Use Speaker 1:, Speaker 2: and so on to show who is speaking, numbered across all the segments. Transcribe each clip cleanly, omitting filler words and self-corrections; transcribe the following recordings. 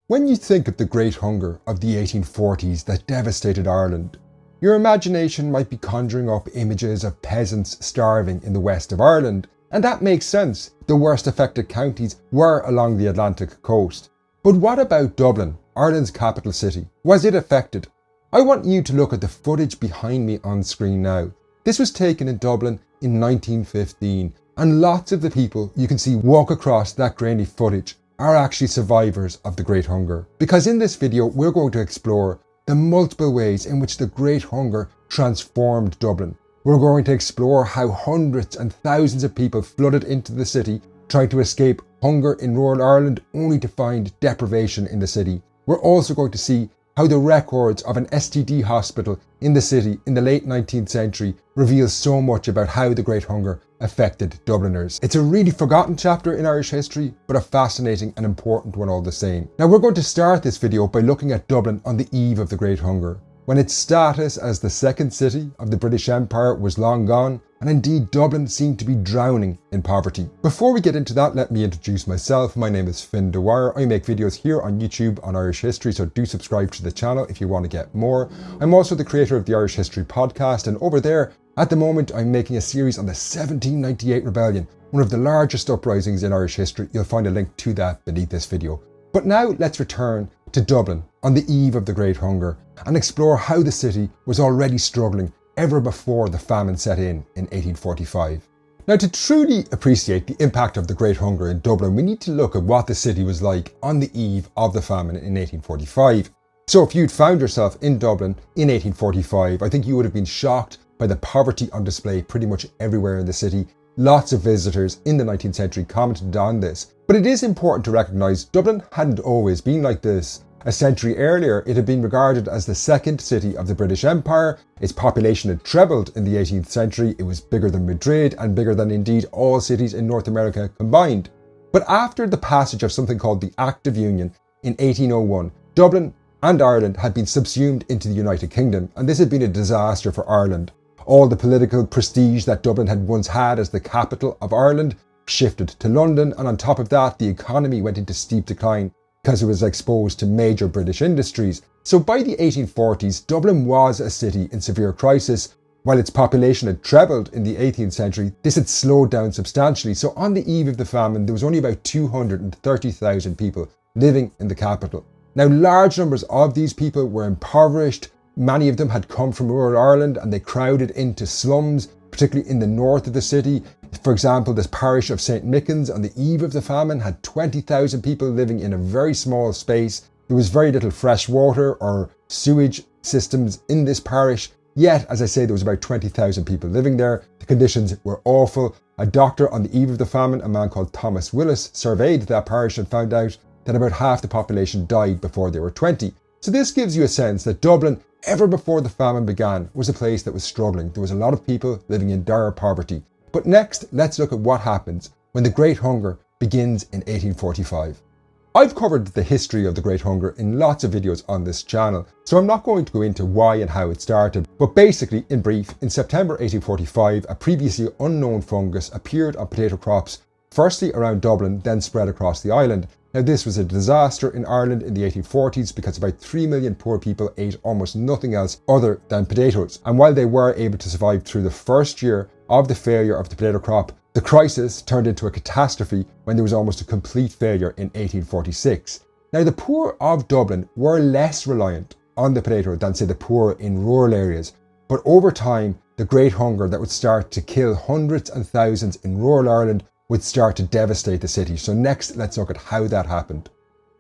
Speaker 1: When you think of the Great Hunger of the 1840s that devastated Ireland, your imagination might be conjuring up images of peasants starving in the west of Ireland, and that makes sense. The worst affected counties were along the Atlantic coast. But what about Dublin, Ireland's capital city? Was it affected? I want you to look at the footage behind me on screen now. This was taken in Dublin in 1915, and lots of the people you can see walk across that grainy footage are actually survivors of the Great Hunger. Because in this video, we're going to explore the multiple ways in which the Great Hunger transformed Dublin. We're going to explore how hundreds and thousands of people flooded into the city trying to escape hunger in rural Ireland only to find deprivation in the city. We're also going to see how the records of an STD hospital in the city in the late 19th century reveal so much about how the Great Hunger affected Dubliners. It's a really forgotten chapter in Irish history, but a fascinating and important one all the same. Now we're going to start this video by looking at Dublin on the eve of the Great Hunger, when its status as the second city of the British Empire was long gone, and indeed Dublin seemed to be drowning in poverty. Before we get into that, let me introduce myself. My name is Finn Dwyer. I make videos here on YouTube on Irish history, so do subscribe to the channel if you want to get more. I'm also the creator of the Irish History podcast, and over there, at the moment, I'm making a series on the 1798 Rebellion, one of the largest uprisings in Irish history. You'll find a link to that beneath this video. But now let's return to Dublin on the eve of the Great Hunger and explore how the city was already struggling ever before the famine set in 1845. Now, to truly appreciate the impact of the Great Hunger in Dublin, we need to look at what the city was like on the eve of the famine in 1845. So if you'd found yourself in Dublin in 1845, I think you would have been shocked by the poverty on display pretty much everywhere in the city. Lots of visitors in the 19th century commented on this. But it is important to recognise Dublin hadn't always been like this. A century earlier, it had been regarded as the second city of the British Empire. Its population had trebled in the 18th century. It was bigger than Madrid and bigger than indeed all cities in North America combined. But after the passage of something called the Act of Union in 1801, Dublin and Ireland had been subsumed into the United Kingdom, and this had been a disaster for Ireland. All the political prestige that Dublin had once had as the capital of Ireland shifted to London, and on top of that, the economy went into steep decline because it was exposed to major British industries. So by the 1840s, Dublin was a city in severe crisis. While its population had trebled in the 18th century, this had slowed down substantially. So on the eve of the famine, there was only about 230,000 people living in the capital. Now, large numbers of these people were impoverished. Many of them had come from rural Ireland and they crowded into slums, particularly in the north of the city. For example, this parish of St. Mickens on the eve of the famine had 20,000 people living in a very small space. There was very little fresh water or sewage systems in this parish. Yet, as I say, there was about 20,000 people living there. The conditions were awful. A doctor on the eve of the famine, a man called Thomas Willis, surveyed that parish and found out that about half the population died before they were 20. So this gives you a sense that Dublin, ever before the famine began, was a place that was struggling. There was a lot of people living in dire poverty. But next, let's look at what happens when the Great Hunger begins in 1845. I've covered the history of the Great Hunger in lots of videos on this channel, so I'm not going to go into why and how it started. But basically, in brief, in September 1845, a previously unknown fungus appeared on potato crops, firstly around Dublin, then spread across the island. Now, this was a disaster in Ireland in the 1840s because about 3 million poor people ate almost nothing else other than potatoes. And while they were able to survive through the first year of the failure of the potato crop, the crisis turned into a catastrophe when there was almost a complete failure in 1846. Now, the poor of Dublin were less reliant on the potato than, say, the poor in rural areas. But over time, the Great Hunger that would start to kill hundreds and thousands in rural Ireland would start to devastate the city. So next, let's look at how that happened.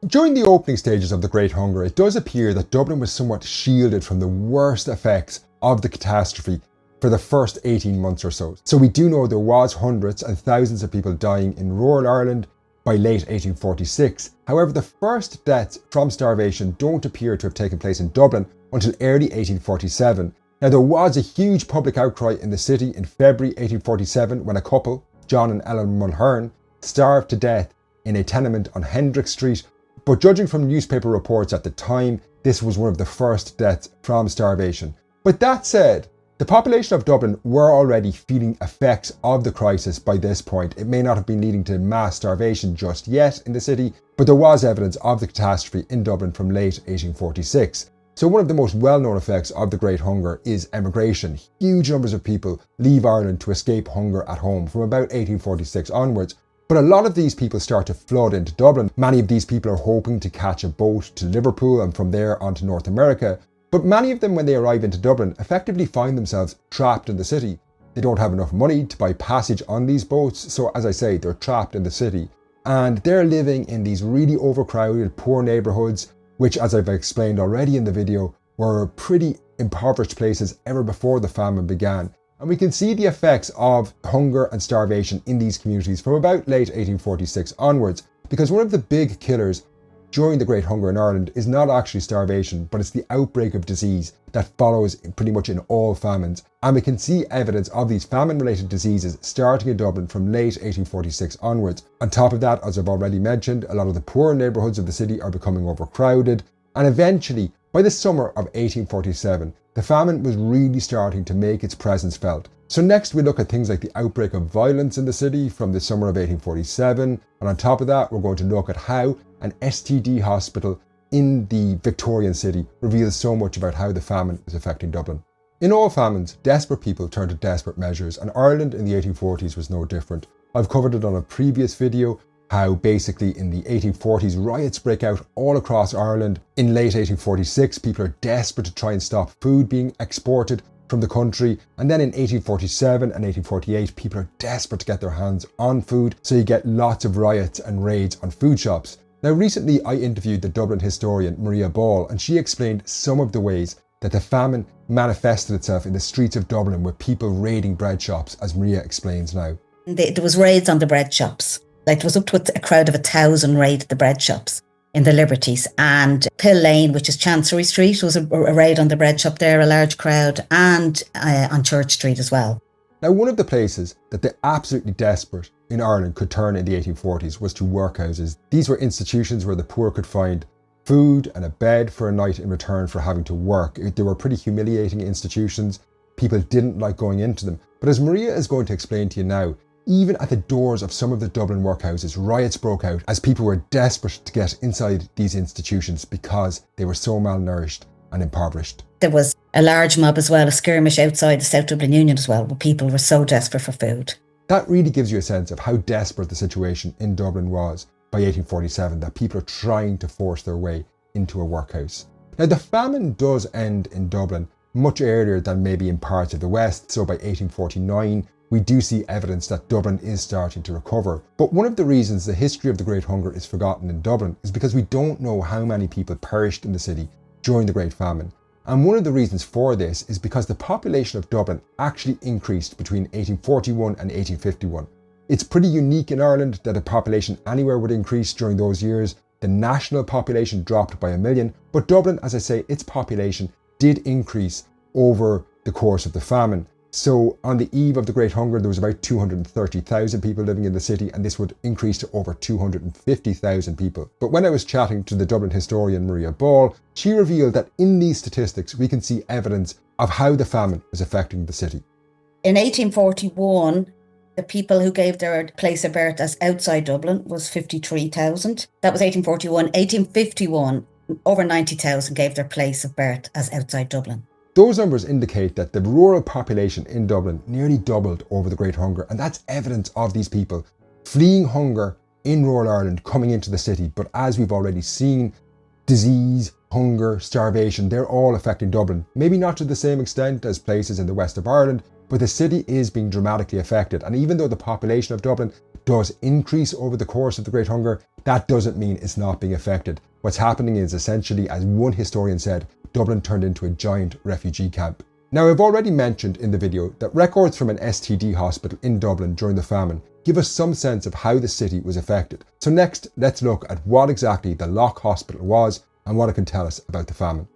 Speaker 1: During the opening stages of the Great Hunger, it does appear that Dublin was somewhat shielded from the worst effects of the catastrophe for the first 18 months or so. So we do know there was hundreds and thousands of people dying in rural Ireland by late 1846. However, the first deaths from starvation don't appear to have taken place in Dublin until early 1847. Now, there was a huge public outcry in the city in February 1847 when a couple, John and Ellen Mulhern, starved to death in a tenement on Hendrick Street. But judging from newspaper reports at the time, this was one of the first deaths from starvation. But that said, The population of Dublin were already feeling effects of the crisis by this point. It may not have been leading to mass starvation just yet in the city, but there was evidence of the catastrophe in Dublin from late 1846. So one of the most well-known effects of the Great Hunger is emigration. Huge numbers of people leave Ireland to escape hunger at home from about 1846 onwards. But a lot of these people start to flood into Dublin. Many of these people are hoping to catch a boat to Liverpool and from there on to North America. But many of them, when they arrive into Dublin, effectively find themselves trapped in the city. They don't have enough money to buy passage on these boats, so as I say, they're trapped in the city. And they're living in these really overcrowded, poor neighbourhoods, which, as I've explained already in the video, were pretty impoverished places ever before the famine began. And we can see the effects of hunger and starvation in these communities from about late 1846 onwards, because one of the big killers during the Great Hunger in Ireland is not actually starvation, but it's the outbreak of disease that follows pretty much in all famines. And we can see evidence of these famine-related diseases starting in Dublin from late 1846 onwards. On top of that, as I've already mentioned, a lot of the poorer neighbourhoods of the city are becoming overcrowded. And eventually, by the summer of 1847, the famine was really starting to make its presence felt. So next we look at things like the outbreak of violence in the city from the summer of 1847. And on top of that, we're going to look at how an STD hospital in the Victorian city reveals so much about how the famine is affecting Dublin. In all famines, desperate people turn to desperate measures, and Ireland in the 1840s was no different. I've covered it on a previous video, how basically in the 1840s riots break out all across Ireland. In late 1846, people are desperate to try and stop food being exported from the country. And then in 1847 and 1848, people are desperate to get their hands on food. So you get lots of riots and raids on food shops. Now recently I interviewed the Dublin historian Maria Ball, and she explained some of the ways that the famine manifested itself in the streets of Dublin with people raiding bread shops, as Maria explains now.
Speaker 2: There was raids on the bread shops. Like, there was up to a crowd of 1,000 raided the bread shops in the Liberties. And Pill Lane, which is Chancery Street, was a raid on the bread shop there, a large crowd, and on Church Street as well.
Speaker 1: Now, one of the places that the absolutely desperate in Ireland could turn in the 1840s was to workhouses. These were institutions where the poor could find food and a bed for a night in return for having to work. They were pretty humiliating institutions. People didn't like going into them. But as Maria is going to explain to you now, even at the doors of some of the Dublin workhouses, riots broke out as people were desperate to get inside these institutions because they were so malnourished and impoverished.
Speaker 2: There was a large mob as well, a skirmish outside the South Dublin Union as well, where people were so desperate for food.
Speaker 1: That really gives you a sense of how desperate the situation in Dublin was by 1847, that people are trying to force their way into a workhouse. Now, the famine does end in Dublin much earlier than maybe in parts of the West. So by 1849, we do see evidence that Dublin is starting to recover. But one of the reasons the history of the Great Hunger is forgotten in Dublin is because we don't know how many people perished in the city during the Great Famine. And one of the reasons for this is because the population of Dublin actually increased between 1841 and 1851. It's pretty unique in Ireland that a population anywhere would increase during those years. The national population dropped by 1 million, but Dublin, as I say, its population did increase over the course of the famine. So on the eve of the Great Hunger, there was about 230,000 people living in the city, and this would increase to over 250,000 people. But when I was chatting to the Dublin historian Maria Ball, she revealed that in these statistics, we can see evidence of how the famine was affecting the city.
Speaker 2: In 1841, the people who gave their place of birth as outside Dublin was 53,000. That was 1841. 1851, over 90,000 gave their place of birth as outside Dublin.
Speaker 1: Those numbers indicate that the rural population in Dublin nearly doubled over the Great Hunger, and that's evidence of these people fleeing hunger in rural Ireland coming into the city. But as we've already seen, disease, hunger, starvation, they're all affecting Dublin. Maybe not to the same extent as places in the west of Ireland, but the city is being dramatically affected. And even though the population of Dublin does increase over the course of the Great Hunger, that doesn't mean it's not being affected. What's happening is essentially, as one historian said, Dublin turned into a giant refugee camp. Now, I've already mentioned in the video that records from an STD hospital in Dublin during the famine give us some sense of how the city was affected. So next, let's look at what exactly the Lough Hospital was and what it can tell us about the famine.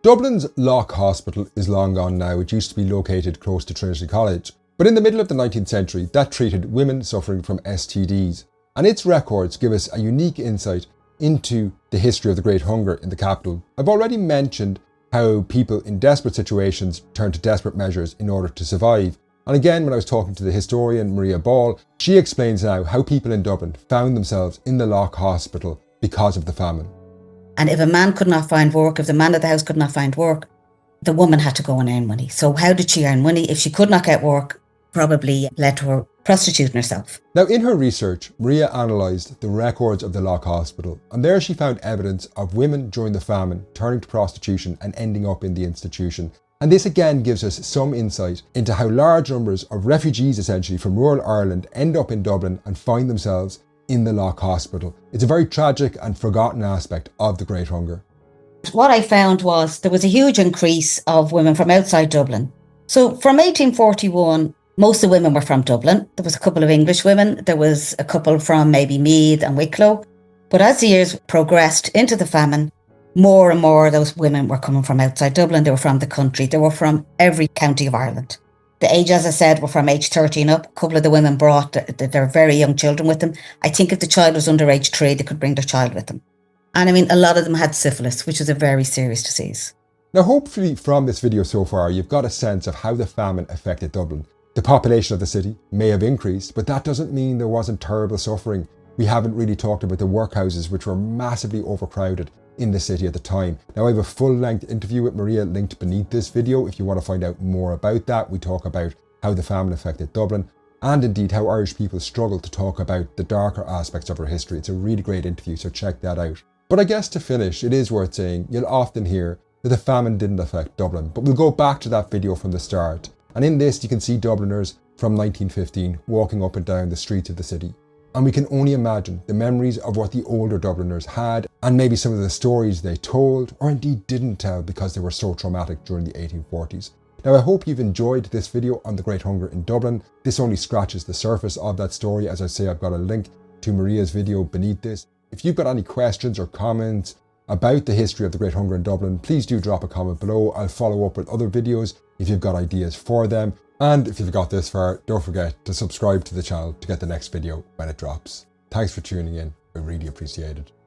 Speaker 1: Dublin's Lough Hospital is long gone now. It used to be located close to Trinity College. But in the middle of the 19th century, that treated women suffering from STDs. And its records give us a unique insight into the history of the Great Hunger in the capital. I've already mentioned how people in desperate situations turn to desperate measures in order to survive. And again, when I was talking to the historian Maria Ball, she explains now how people in Dublin found themselves in the Lock Hospital because of the famine.
Speaker 2: And if a man could not find work, if the man of the house could not find work, the woman had to go and earn money. So how did she earn money? If she could not get work, probably led to her prostituting herself.
Speaker 1: Now, in her research, Maria analysed the records of the Lock Hospital, and there she found evidence of women during the famine turning to prostitution and ending up in the institution. And this again gives us some insight into how large numbers of refugees essentially from rural Ireland end up in Dublin and find themselves in the Lock Hospital. It's a very tragic and forgotten aspect of the Great Hunger.
Speaker 2: What I found was there was a huge increase of women from outside Dublin. So from 1841, most of the women were from Dublin. There was a couple of English women. There was a couple from maybe Meath and Wicklow. But as the years progressed into the famine, more and more of those women were coming from outside Dublin. They were from the country. They were from every county of Ireland. The age, as I said, were from age 30 and up. A couple of the women brought their very young children with them. I think if the child was under age 3, they could bring their child with them. And I mean, a lot of them had syphilis, which is a very serious disease.
Speaker 1: Now, hopefully from this video so far, you've got a sense of how the famine affected Dublin. The population of the city may have increased, but that doesn't mean there wasn't terrible suffering. We haven't really talked about the workhouses, which were massively overcrowded in the city at the time. Now, I have a full-length interview with Maria linked beneath this video if you want to find out more about that. We talk about how the famine affected Dublin and indeed how Irish people struggle to talk about the darker aspects of our history. It's a really great interview, so check that out. But I guess to finish, it is worth saying you'll often hear that the famine didn't affect Dublin, but we'll go back to that video from the start. And in this, you can see Dubliners from 1915 walking up and down the streets of the city. And we can only imagine the memories of what the older Dubliners had and maybe some of the stories they told or indeed didn't tell because they were so traumatic during the 1840s. Now, I hope you've enjoyed this video on the Great Hunger in Dublin. This only scratches the surface of that story. As I say, I've got a link to Maria's video beneath this. If you've got any questions or comments about the history of the Great Hunger in Dublin, please do drop a comment below. I'll follow up with other videos if you've got ideas for them. And if you've got this far, don't forget to subscribe to the channel to get the next video when it drops. Thanks for tuning in. I really appreciate it.